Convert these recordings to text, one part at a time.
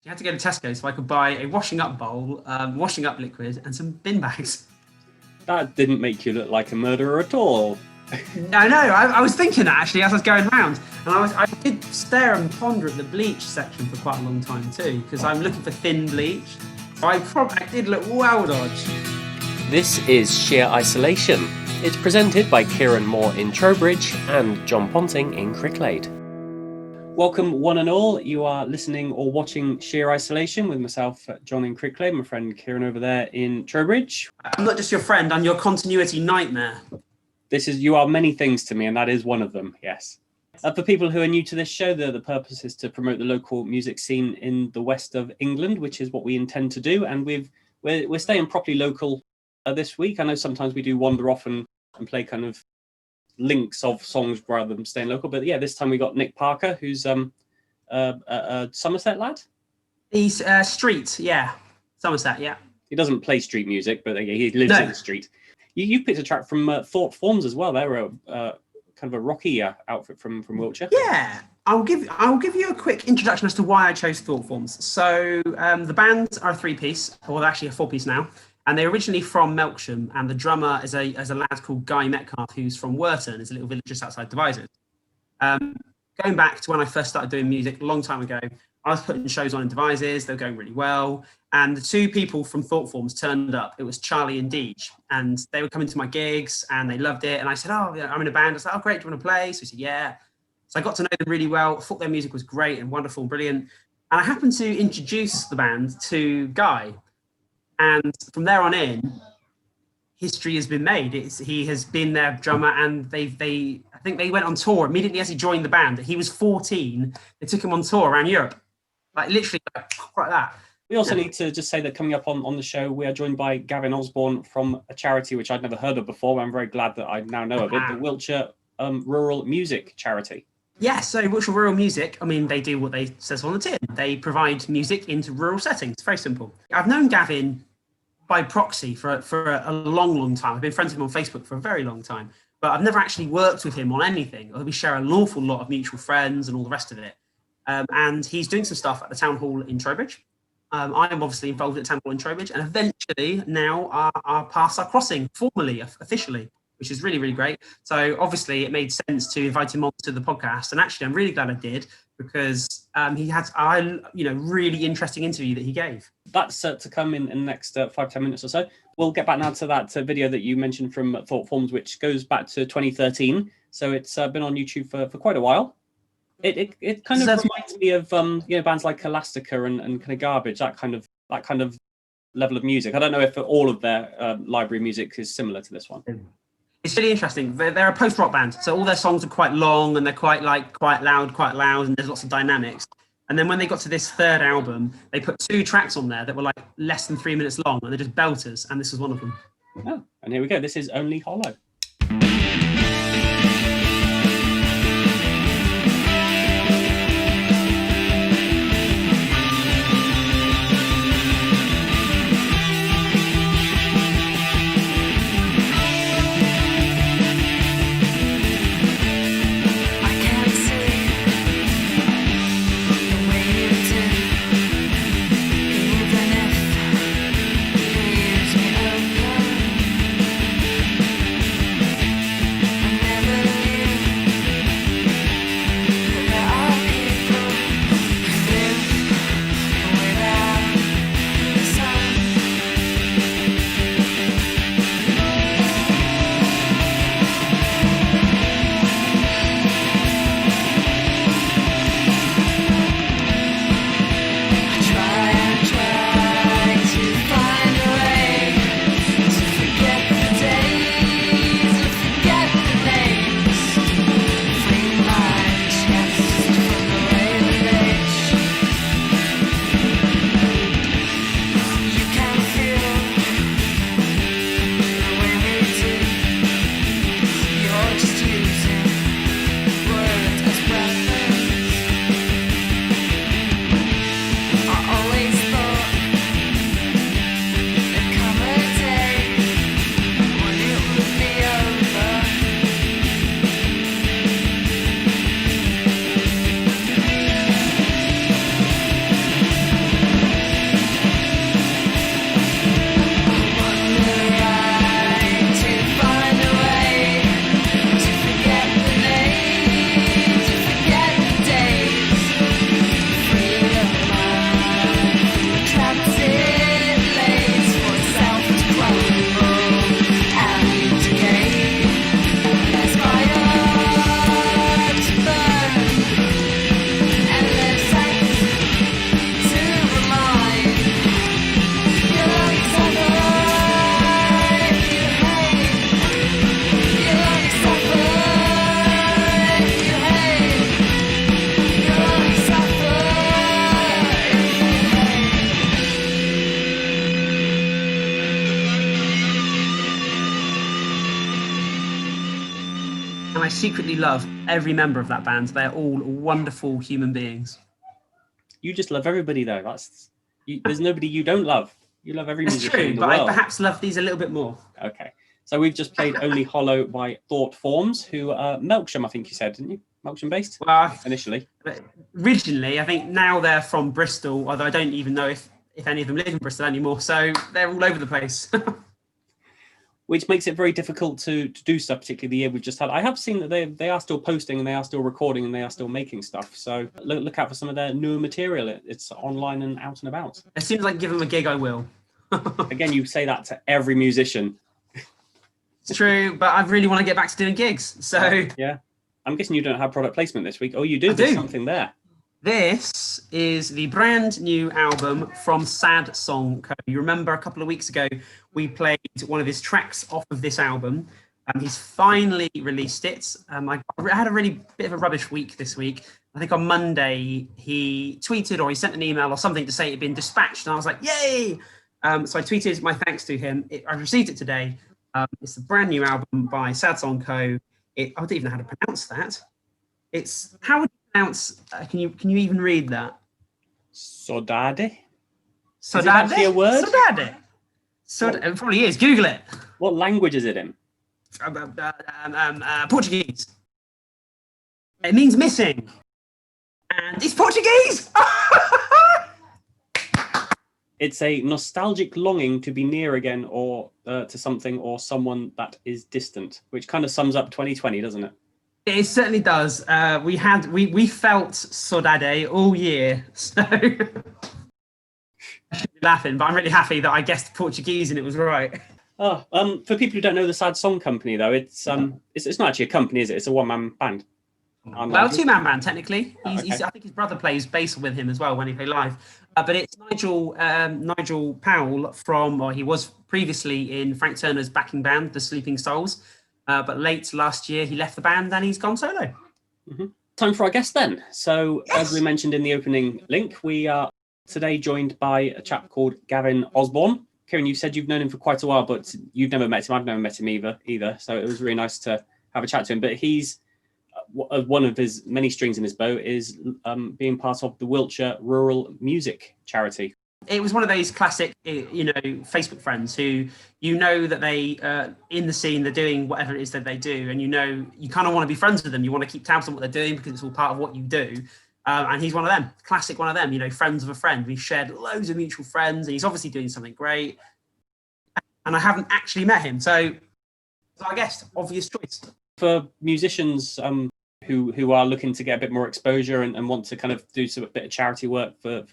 You had to go to Tesco so I could buy a washing up bowl, washing up liquid, and some bin bags. That didn't make you look like a murderer at all. No, I was thinking that actually as I was going round, and I did stare and ponder at the bleach section for quite a long time too, because I'm looking for thin bleach. I did look well dodged. This is Sheer Isolation. It's presented by Kieran Moore in Trowbridge and Jon Ponting in Cricklade. Welcome one and all. You are listening or watching Sheer Isolation with myself, Jon in Cricklade, my friend Kieran over there in Trowbridge. I'm not just your friend, I'm your continuity nightmare. You are many things to me, and that is one of them, yes. For people who are new to this show, the purpose is to promote the local music scene in the west of England, which is what we intend to do. And we're staying properly local this week. I know sometimes we do wander off and play kind of links of songs rather than staying local. But yeah, this time we got Nick Parker, who's a Somerset lad. He's street, yeah. Somerset, yeah. He doesn't play street music, but he lives in the street. You picked a track from Thought Forms as well. They were kind of a rocky outfit from Wiltshire. Yeah, I'll give you a quick introduction as to why I chose Thought Forms. So the band are a three-piece, or they're actually a four-piece now, and they're originally from Melksham, and the drummer is a lad called Guy Metcalf, who's from Worton, is a little village just outside Devizes. Going back to when I first started doing music a long time ago, I was putting shows on in Devizes, they were going really well. And the two people from Thought Forms turned up. It was Charlie and Deej. And they were coming to my gigs and they loved it. And I said, oh, yeah, I'm in a band. I was like, oh, great, do you want to play? So he said, yeah. So I got to know them really well. I thought their music was great and wonderful and brilliant. And I happened to introduce the band to Guy. And from there on in, history has been made. He has been their drummer, and I think they went on tour immediately as he joined the band. He was 14. They took him on tour around Europe. Like literally like that. We also need to just say that coming up on the show, we are joined by Gavin Osborn from a charity which I'd never heard of before. I'm very glad that I now know of it, the Wiltshire Rural Music Charity. Yeah, so Wiltshire Rural Music, I mean, they do what they says on the tin. They provide music into rural settings. It's very simple. I've known Gavin by proxy for a long, long time. I've been friends with him on Facebook for a very long time, but I've never actually worked with him on anything. We share an awful lot of mutual friends and all the rest of it. And he's doing some stuff at the town hall in Trowbridge. I'm obviously involved at the town hall in Trowbridge, and eventually now our paths are crossing formally, officially, which is really, really great. So obviously it made sense to invite him onto the podcast, and actually I'm really glad I did, because he had a really interesting interview that he gave. That's to come in the next 5-10 minutes or so. We'll get back now to that video that you mentioned from Thought Forms, which goes back to 2013. So it's been on YouTube for quite a while. It kind of reminds me of bands like Elastica and kind of Garbage, that kind of level of music. I don't know if all of their library music is similar to this one. It's really interesting. They're a post-rock band, so all their songs are quite long and they're quite loud, and there's lots of dynamics. And then when they got to this third album, they put 2 tracks on there that were like less than 3 minutes long, and they're just belters, and this was one of them. Oh, and here we go. This is Only Hollow. I secretly love every member of that band. They're all wonderful human beings. You just love everybody, though. There's nobody you don't love. You love every It's musician true, in the but world. I perhaps love these a little bit more. Okay. So we've just played Only Hollow by Thought Forms, who are Melksham, I think you said, didn't you? Melksham based? Well, initially. Originally, I think now they're from Bristol, although I don't even know if any of them live in Bristol anymore. So they're all over the place. Which makes it very difficult to do stuff, particularly the year we've just had. I have seen that they are still posting and they are still recording and they are still making stuff. So look out for some of their newer material. It's online and out and about. As soon as I can give them a gig, I will. Again, you say that to every musician. It's true, but I really want to get back to doing gigs. So yeah, I'm guessing you don't have product placement this week. Oh, you do. There's something there. This is the brand new album from Sad Song Co. You remember a couple of weeks ago, we played one of his tracks off of this album. He's finally released it. I had a really bit of a rubbish week this week. I think on Monday, he tweeted or he sent an email or something to say it had been dispatched. And I was like, yay! So I tweeted my thanks to him. I received it today. It's a brand new album by Sad Song Co. I don't even know how to pronounce that. How would you pronounce? Can you even read that? Sodade. Sodade. Is it actually a word? Sodade. It probably is. Google it. What language is it in? Portuguese. It means missing, and it's Portuguese. It's a nostalgic longing to be near again, or to something or someone that is distant, which kind of sums up 2020, doesn't it? It certainly does. We felt Sodade all year, so I should be laughing, but I'm really happy that I guessed Portuguese and it was right. Oh, for people who don't know the Sad Song Company, though, it's not actually a company, is it? It's a one-man band. Well, two-man band technically. Okay. I think his brother plays bass with him as well when he play live. But it's Nigel Powell he was previously in Frank Turner's backing band, the Sleeping Souls. But late last year, he left the band and he's gone solo. Mm-hmm. Time for our guest then. So, yes! As we mentioned in the opening link, we are today joined by a chap called Gavin Osborn. Kieran, you said you've known him for quite a while, but you've never met him. I've never met him either. So it was really nice to have a chat to him. But he's one of his many strings in his bow is being part of the Wiltshire Rural music charity. It was one of those classic, Facebook friends who that they in the scene, they're doing whatever it is that they do, and you kind of want to be friends with them. You want to keep tabs on what they're doing because it's all part of what you do. And he's one of them, classic one of them. Friends of a friend. We've shared loads of mutual friends, and he's obviously doing something great. And I haven't actually met him, so I guess obvious choice for musicians who are looking to get a bit more exposure and want to kind of do a bit of charity work for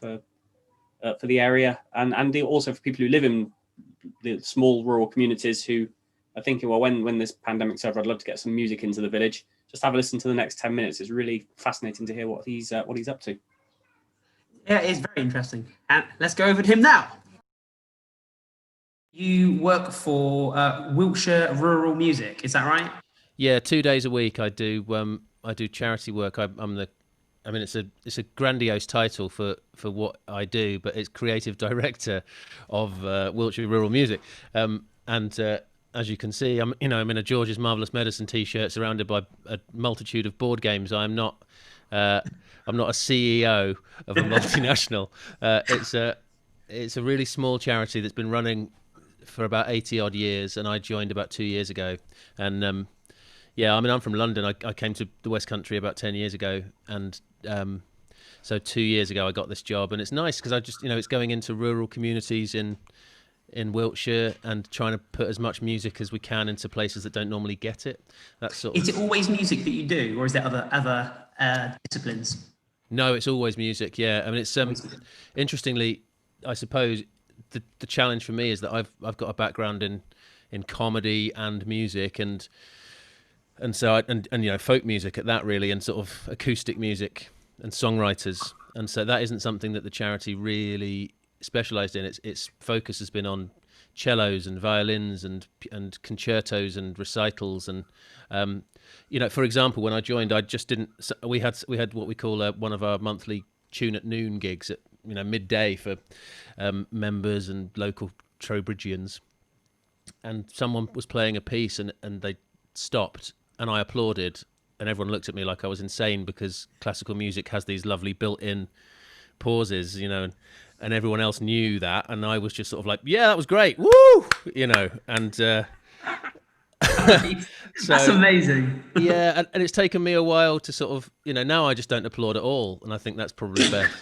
the area, and also for people who live in the small rural communities who are thinking, well, when this pandemic's over, I'd love to get some music into the village. Just have a listen to the next 10 minutes. It's really fascinating to hear what he's up to. Yeah, it's very interesting. And let's go over to him now. You work for Wiltshire Rural Music, is that right? Yeah, 2 days a week I do charity work. It's a grandiose title for what I do, but it's creative director of Wiltshire Rural Music. As you can see, I'm in a George's Marvelous Medicine T-shirt, surrounded by a multitude of board games. I'm not a CEO of a multinational. It's a really small charity that's been running for about 80 odd years, and I joined about 2 years ago. And I'm from London. I came to the West Country about 10 years ago, and so 2 years ago I got this job, and it's nice because it's going into rural communities in Wiltshire and trying to put as much music as we can into places that don't normally get it. Is it always music that you do, or is there other disciplines? No, it's always music. Yeah, it's interestingly, I suppose the challenge for me is that I've got a background in comedy and music and so folk music at that, really, and sort of acoustic music and songwriters, and so that isn't something that the charity really specialised in. Its focus has been on cellos and violins and concertos and recitals, and for example, when I joined, we had what we call one of our monthly Tune at Noon gigs at midday for members and local Trowbridgians, and someone was playing a piece and they stopped and I applauded, and everyone looked at me like I was insane because classical music has these lovely built-in pauses, and everyone else knew that, and I was just sort of like, yeah, that was great, woo, and That's amazing. Yeah, and it's taken me a while to sort of, now I just don't applaud at all, and I think that's probably best.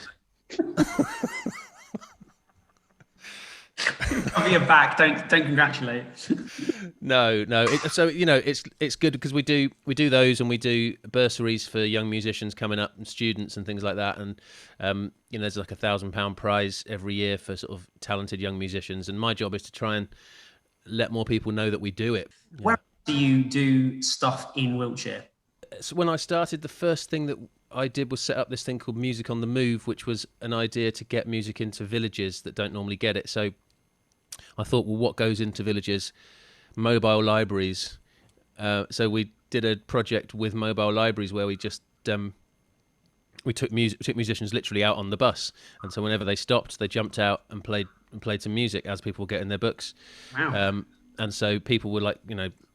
Cover your back, don't congratulate. No. It's good because we do those, and we do bursaries for young musicians coming up and students and things like that, and there's like £1,000 prize every year for sort of talented young musicians, and my job is to try and let more people know that we do it. Where do you do stuff in Wiltshire? So when I started, the first thing that I did was set up this thing called Music on the Move, which was an idea to get music into villages that don't normally get it. So I thought, well, what goes into villages? Mobile libraries. So we did a project with mobile libraries where we just we took musicians literally out on the bus, and so whenever they stopped, they jumped out and played some music as people were getting their books. Wow. And so people were like,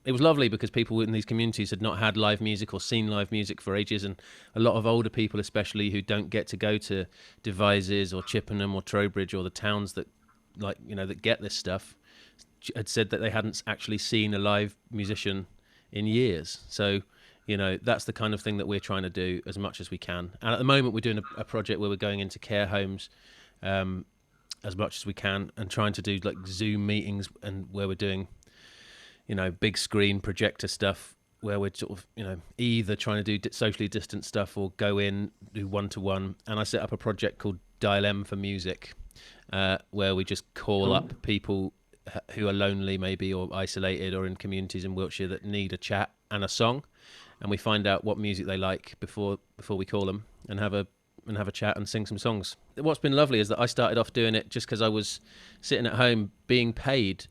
it was lovely because people in these communities had not had live music or seen live music for ages, and a lot of older people, especially, who don't get to go to Devizes or Chippenham or Trowbridge or the towns that that get this stuff, had said that they hadn't actually seen a live musician in years. So that's the kind of thing that we're trying to do as much as we can. And at the moment we're doing a project where we're going into care homes as much as we can, and trying to do like Zoom meetings, and where we're doing big screen projector stuff, where we're sort of either trying to do socially distant stuff or go in, do one-to-one. And I set up a project called Dial M for Music, where we just call up people who are lonely maybe, or isolated, or in communities in Wiltshire that need a chat and a song, and we find out what music they like before we call them, and have a chat and sing some songs. What's been lovely is that I started off doing it just because I was sitting at home being paid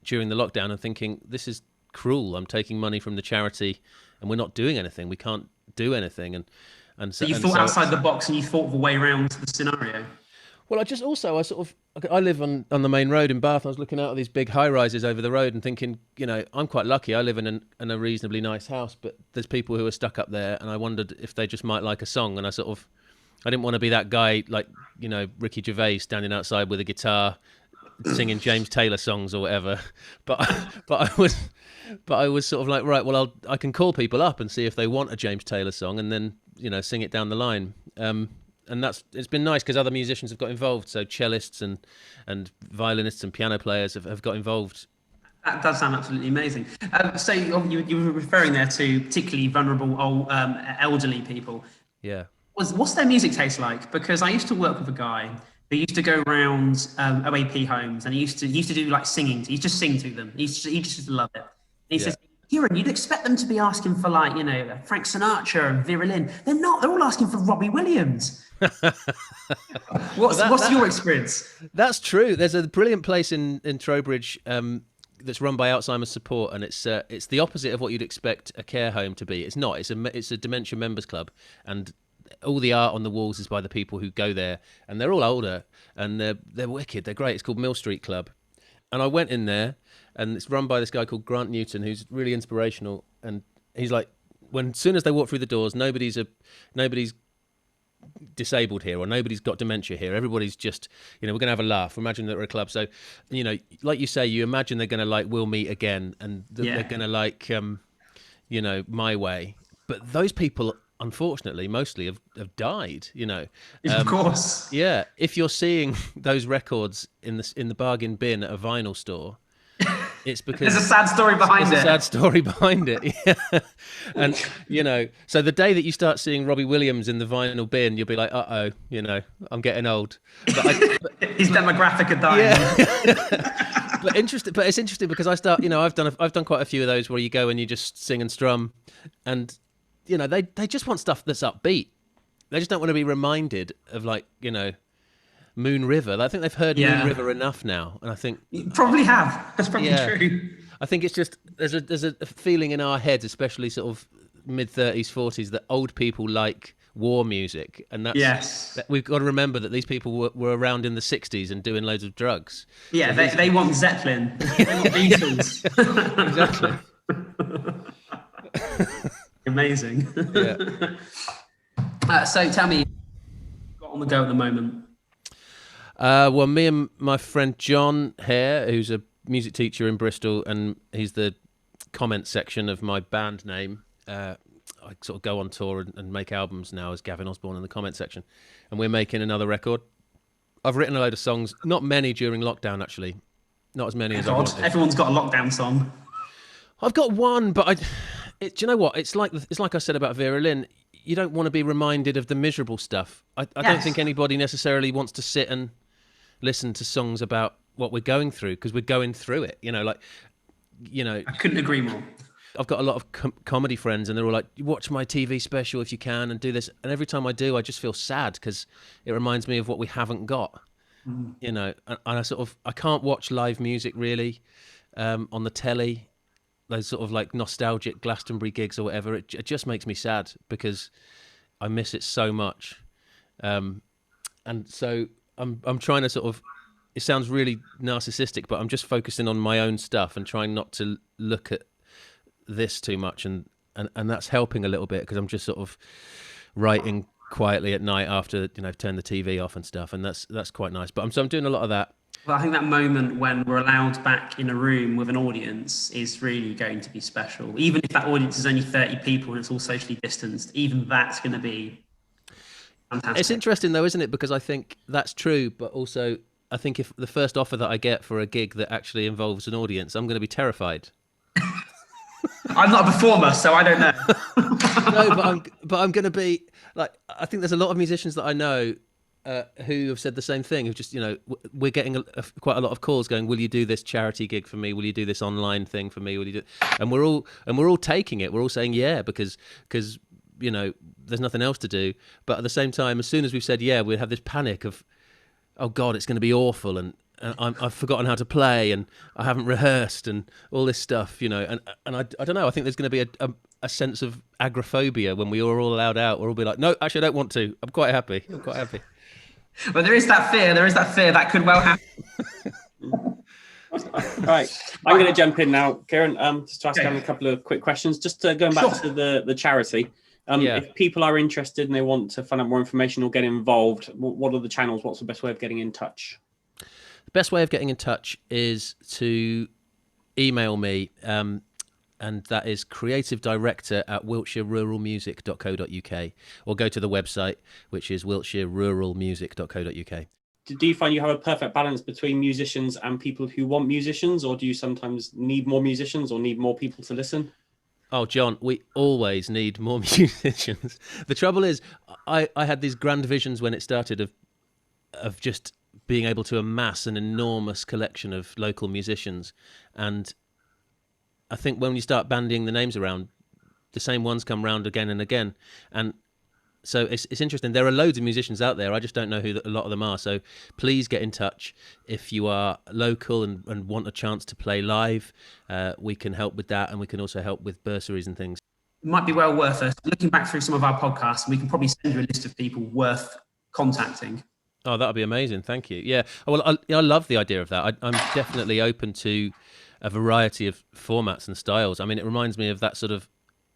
during the lockdown and thinking, this is cruel. I'm taking money from the charity and we're not doing anything. We can't do anything. And so you thought outside the box, and you thought of a way around the scenario. Well, I live on the main road in Bath. I was looking out at these big high rises over the road and thinking, I'm quite lucky. I live in a reasonably nice house, but there's people who are stuck up there, and I wondered if they just might like a song. And I didn't want to be that guy like, Ricky Gervais standing outside with a guitar singing James Taylor songs or whatever. But I was sort of like, right, well, I can call people up and see if they want a James Taylor song, and then, sing it down the line. And it's been nice because other musicians have got involved. So cellists and violinists and piano players have got involved. That does sound absolutely amazing. So you were referring there to particularly vulnerable old elderly people. Yeah. What's their music taste like? Because I used to work with a guy who used to go around OAP homes, and he used to do like singing. He used to sing to them. He just loved it. And he says, Kieran, you'd expect them to be asking for like, Frank Sinatra and Vera Lynn. They're not. They're all asking for Robbie Williams. What's your experience? That's true. There's a brilliant place in Trowbridge that's run by Alzheimer's Support, and it's the opposite of what you'd expect a care home to be. It's not. It's a dementia members club, and all the art on the walls is by the people who go there, and they're all older, and they're wicked. They're great. It's called Mill Street Club, and I went in there, and it's run by this guy called Grant Newton, who's really inspirational, and he's like, as soon as they walk through the doors, nobody's disabled here, or nobody's got dementia here. Everybody's just, we're going to have a laugh. Imagine that we're a club. So, like you say, you imagine they're going to like We'll Meet Again, and they're going to like, My Way. But those people, unfortunately, mostly have died, Of course. Yeah. If you're seeing those records in the bargain bin at a vinyl store, it's because there's a sad story behind it. There's a sad story behind it. Yeah. And, so the day that you start seeing Robbie Williams in the vinyl bin, you'll be like, I'm getting old. His demographic are dying. Yeah. But it's interesting because I start, I've done quite a few of those where you go and you just sing and strum, and, they just want stuff that's upbeat. They just don't want to be reminded of like, Moon River. I think they've heard Moon River enough now, and I think you probably have. That's probably true. I think it's just there's a feeling in our heads, especially sort of mid-30s, 40s, that old people like war music, and that we've got to remember that these people were around in the 60s and doing loads of drugs. Yeah, they want Zeppelin. They want Beatles. Exactly. Amazing. Yeah. So tell me, got on the go at the moment? Well, me and my friend John here, who's a music teacher in Bristol, and he's the comment section of my band name. I sort of go on tour and make albums now as Gavin Osborn in the comment section, and we're making another record. I've written a load of songs, not many during lockdown actually, not as many as I wanted. Everyone's got a lockdown song. I've got one, but do you know what? It's like I said about Vera Lynn. You don't want to be reminded of the miserable stuff. I don't think anybody necessarily wants to sit and listen to songs about what we're going through, because we're going through it. I couldn't agree more. I've got a lot of comedy friends, and they're all like, watch my TV special if you can and do this. And every time I do, I just feel sad because it reminds me of what we haven't got. And I can't watch live music really on the telly, those sort of like nostalgic Glastonbury gigs or whatever. It just makes me sad because I miss it so much. And so I'm trying to sort of, it sounds really narcissistic, but I'm just focusing on my own stuff and trying not to look at this too much, and that's helping a little bit because I'm just sort of writing quietly at night after turn the TV off and stuff, and that's quite nice. But I'm doing a lot of that. Well, I think that moment when we're allowed back in a room with an audience is really going to be special. Even if that audience is only 30 people and it's all socially distanced, even that's going to be fantastic. It's interesting though, isn't it? Because I think that's true, but also I think if the first offer that I get for a gig that actually involves an audience, I'm going to be terrified. I'm not a performer, so I don't know. No, but I'm going to be like, I think there's a lot of musicians that I know who have said the same thing. Who just, we're getting quite a lot of calls going, "Will you do this charity gig for me? Will you do this online thing for me? Will you do?" And we're all taking it. We're all saying yeah because there's nothing else to do. But at the same time, as soon as we've said yeah, we have this panic of, oh God, it's going to be awful, and I've forgotten how to play, and I haven't rehearsed, and all this stuff, and I don't know. I think there's going to be a sense of agoraphobia when we are all allowed out. We'll all be like, no, actually, I don't want to. I'm quite happy. But there is that fear. That could well happen. Right, I'm going to jump in now, Kieran. Just to ask Gavin a couple of quick questions. Just going back to the charity. If people are interested and they want to find out more information or get involved, what are the channels? What's the best way of getting in touch? The best way of getting in touch is to email me, and that is creativedirector@wiltshireruralmusic.co.uk, or go to the website, which is wiltshireruralmusic.co.uk. Do you find you have a perfect balance between musicians and people who want musicians, or do you sometimes need more musicians or need more people to listen? Oh, John, we always need more musicians. The trouble is, I had these grand visions when it started of just being able to amass an enormous collection of local musicians. And I think when you start bandying the names around, the same ones come round again and again. And so it's interesting. There are loads of musicians out there. I just don't know who a lot of them are. So please get in touch if you are local and want a chance to play live. We can help with that, and we can also help with bursaries and things. It might be well worth us looking back through some of our podcasts, and we can probably send you a list of people worth contacting. Oh, that would be amazing. Thank you. Yeah. Well, I love the idea of that. I'm definitely open to a variety of formats and styles. I mean, it reminds me of that sort of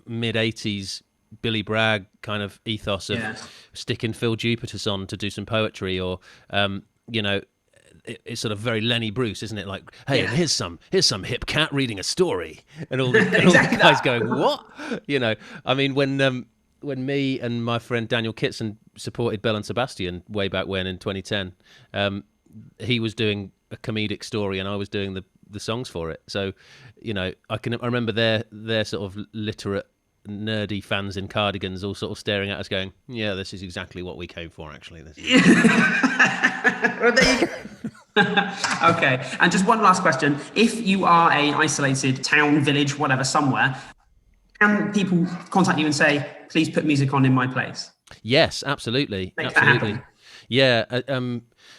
mid-'80s Billy Bragg kind of ethos of sticking Phil Jupiter's on to do some poetry, or it's sort of very Lenny Bruce, isn't it? Like, hey, and here's some hip cat reading a story, and all the guys going, what? I mean, when me and my friend Daniel Kitson supported Bell and Sebastian way back when in 2010, he was doing a comedic story and I was doing the songs for it. So, I remember their sort of literate, nerdy fans in cardigans all sort of staring at us going, yeah, this is exactly what we came for, actually. Well, there you go. Okay, and just one last question. If you are an isolated town, village, whatever, somewhere, can people contact you and say, please put music on in my place? Yes, absolutely. Make that happen. Yeah,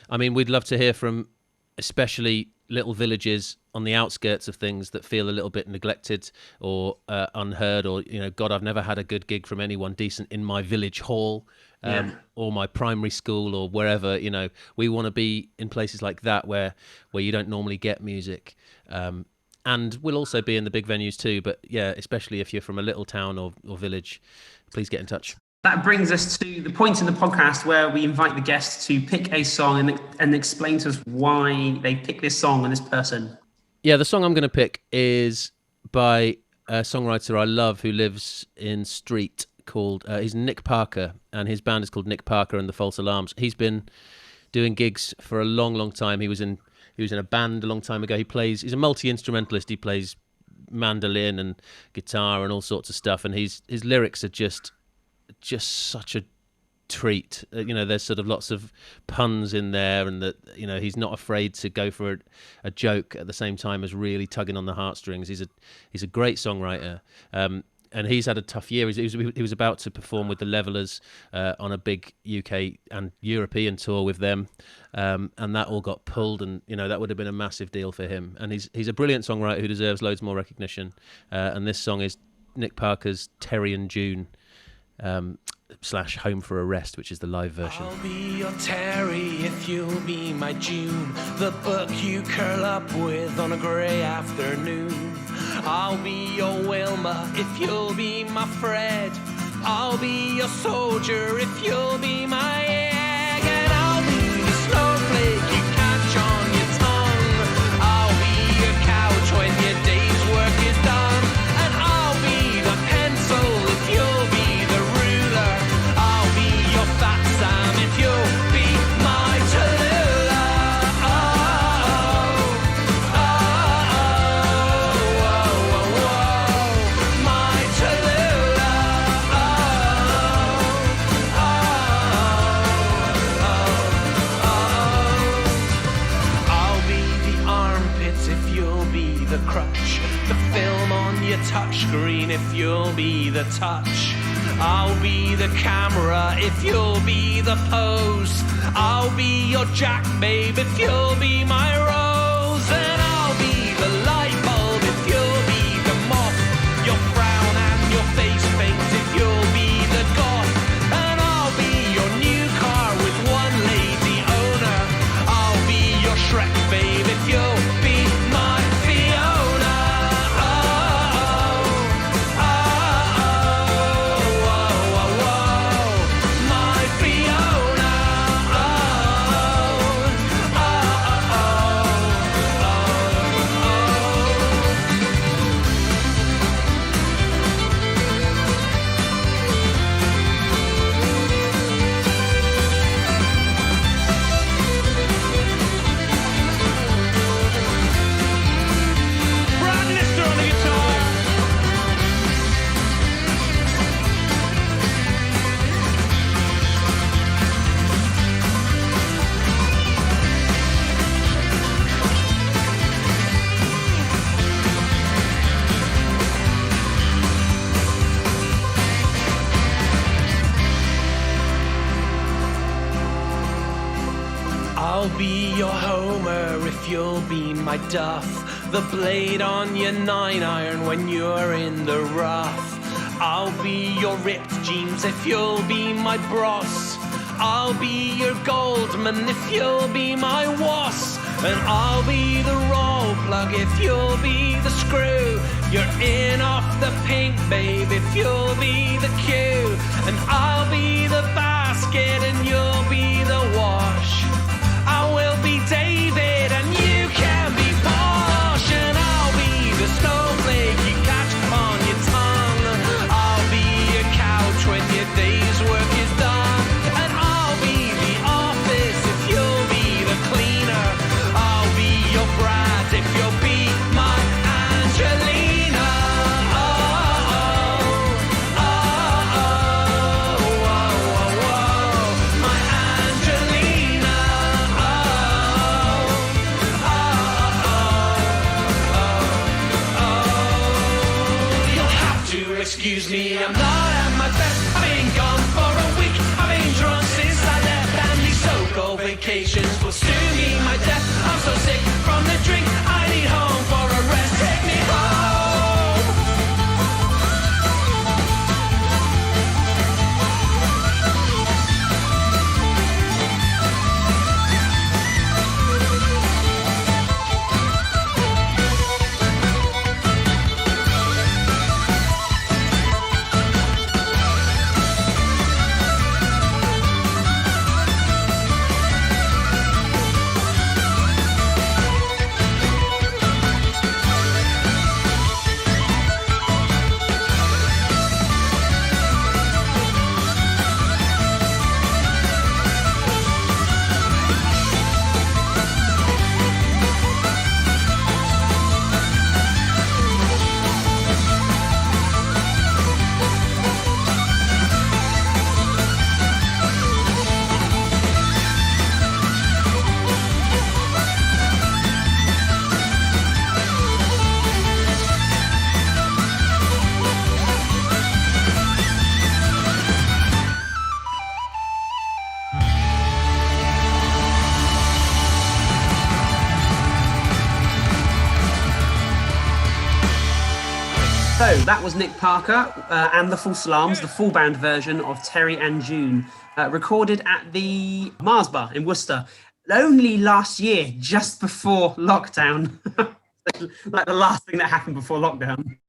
I mean, we'd love to hear from especially little villages on the outskirts of things that feel a little bit neglected or unheard, or God, I've never had a good gig from anyone decent in my village hall, or my primary school, or wherever. We want to be in places like that where you don't normally get music, and we'll also be in the big venues too. But yeah, especially if you're from a little town or village, please get in touch. That brings us to the point in the podcast where we invite the guests to pick a song and explain to us why they pick this song and this person. Yeah, the song I'm going to pick is by a songwriter I love who lives in Street called, he's Nick Parker, and his band is called Nick Parker and the False Alarms. He's been doing gigs for a long, long time. He was in a band a long time ago. He's a multi-instrumentalist. He plays mandolin and guitar and all sorts of stuff, and his lyrics are just such a treat. There's sort of lots of puns in there, and that he's not afraid to go for a joke at the same time as really tugging on the heartstrings. He's a great songwriter, and he's had a tough year. He was about to perform with the Levellers on a big UK and European tour with them, and that all got pulled, and that would have been a massive deal for him. And he's a brilliant songwriter who deserves loads more recognition. And this song is Nick Parker's Terry and June / Home for a Rest, which is the live version. I'll be your Terry if you'll be my June, the book you curl up with on a grey afternoon. I'll be your Wilma if you'll be my Fred. I'll be your soldier if you'll be my egg. And I'll be the snowflake you catch on your tongue. I'll be your couch when your day's work is done. And I'll be the pencil if you'll be the ruler. I'll be your fat Sam if you'll be my Tallulah. My Tallulah. I'll be the armpits if you'll be the crutch, the film on your touchscreen if you'll be the touch. I'll be the camera if you'll be the pose. I'll be your Jack babe if you'll be my Rose. And I'll be the light bulb if you'll be the moth, your frown and your face paint if you'll be the goth. And I'll be your new car with one lazy owner. I'll be your Shrek babe if you'll be my Fiona. My Fiona. Brad Lister on the guitar. I'll be your Homer if you'll be my Duff, the blade on your 9-iron when you're in the rough. I'll be your ripped jeans if you'll be my Bros. I'll be your Goldman if you'll be my Was. And I'll be the roll plug if you'll be the screw. You're in off the pink, babe, if you'll be the cue. And I'll be the basket and you'll be the wash. I will be David and you can be Posh. And I'll be the snowflake you catch on your tongue. I'll be your couch when your day's work is done. And I'll be the office if you'll be the cleaner. I'll be your brat if you'll be my Angelina. My Angelina. You'll have to excuse me, I'm not at my best. I've been gone for a week, I've been drunk since I left. And these so-called vacations will soon meet my death. I'm so sick from the drink, I need home for a rest. Take me home. So that was Nick Parker and the Full Salams, the full band version of Terry and June, recorded at the Mars Bar in Worcester, only last year, just before lockdown. Like the last thing that happened before lockdown.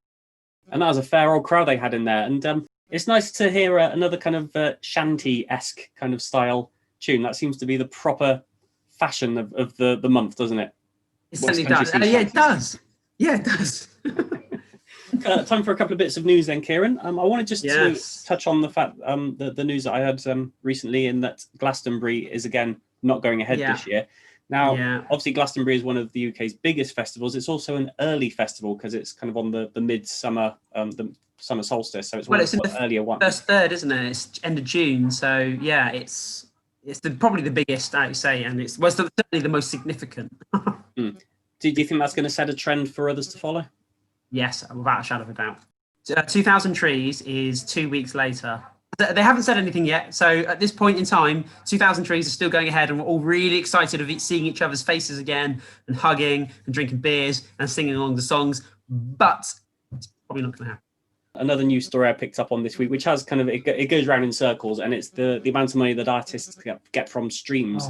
And that was a fair old crowd they had in there. And it's nice to hear another kind of shanty-esque kind of style tune. That seems to be the proper fashion of the month, doesn't it? It certainly does. Yeah, it does. Yeah, it does. Time for a couple of bits of news then, Kieran. I wanted just to touch on the fact, the news that I had recently, in that Glastonbury is again not going ahead this year. Now, obviously Glastonbury is one of the UK's biggest festivals. It's also an early festival because it's kind of on the midsummer, the summer solstice. So it's one of the earlier ones. First third, isn't it? It's end of June. So yeah, it's probably the biggest, I would say, and it's certainly the most significant. Do you think that's going to set a trend for others to follow? Yes, without a shadow of a doubt. 2,000 Trees is 2 weeks later. They haven't said anything yet. So at this point in time, 2,000 Trees are still going ahead, and we're all really excited of seeing each other's faces again and hugging and drinking beers and singing along the songs. But it's probably not going to happen. Another news story I picked up on this week, which has kind of, it goes around in circles, and it's the amount of money that artists get from streams.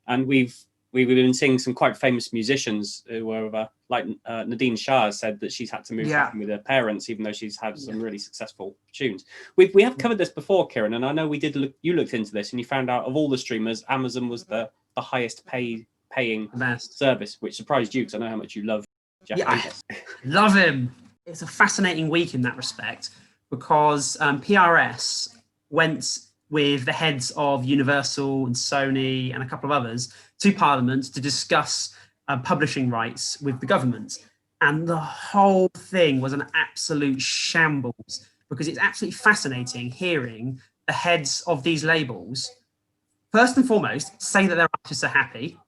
And we've been seeing some quite famous musicians who were like Nadine Shah said that she's had to move back with her parents, even though she's had some really successful tunes. We have covered this before, Kieran, and I know you looked into this and you found out of all the streamers, Amazon was the highest paying service, which surprised you because I know how much you love Jeff Bezos. I love him. It's a fascinating week in that respect because PRS went with the heads of Universal and Sony and a couple of others to Parliament to discuss publishing rights with the government. And the whole thing was an absolute shambles because it's absolutely fascinating hearing the heads of these labels, first and foremost, say that their artists are happy.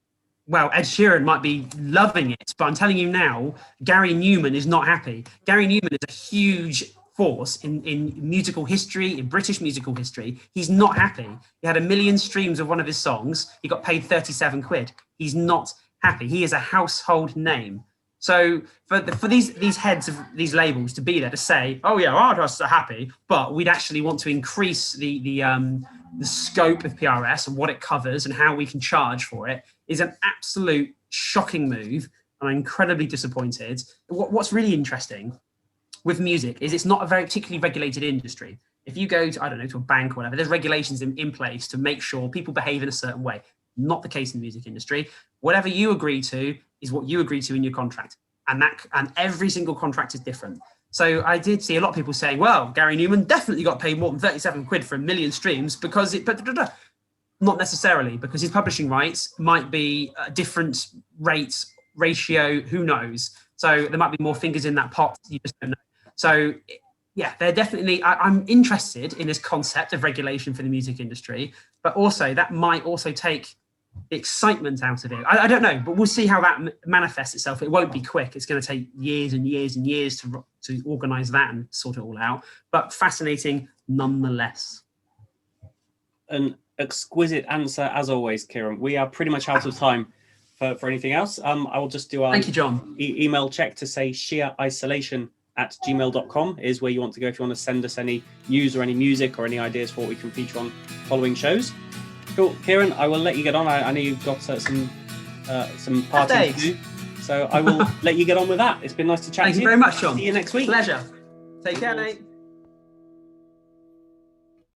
Well, Ed Sheeran might be loving it, but I'm telling you now, Gary Newman is not happy. Gary Newman is a huge force in musical history, in British musical history. He's not happy. He had 1 million streams of one of his songs. He got paid 37 quid. He's not happy. He is a household name. So for these heads of these labels to be there to say, oh yeah, our artists are happy, but we'd actually want to increase the scope of PRS and what it covers and how we can charge for it is an absolute shocking move. I'm incredibly disappointed. What's really interesting with music is it's not a very particularly regulated industry. If you go to, I don't know, to a bank or whatever, there's regulations in place to make sure people behave in a certain way. Not the case in the music industry. Whatever you agree to is what you agree to in your contract. And every single contract is different. So I did see a lot of people saying, well, Gary Newman definitely got paid more than 37 quid for 1 million streams because not necessarily, because his publishing rights might be a different ratio, who knows? So there might be more fingers in that pot, you just don't know. So yeah, they're definitely, I'm interested in this concept of regulation for the music industry, but also that might also take the excitement out of it. I don't know, but we'll see how that manifests itself. It won't be quick. It's going to take years and years and years to organise that and sort it all out, but fascinating nonetheless. An exquisite answer as always, Kieran. We are pretty much out of time for anything else. I will just do our Thank you, John. Email check to say sheerisolation@gmail.com is where you want to go if you want to send us any news or any music or any ideas for what we can feature on following shows. Cool, Kieran, I will let you get on. I know you've got some parties to do, so I will let you get on with that. It's been nice to chat to you. Thank you very much, John. See you next week. Pleasure. Take care, mate.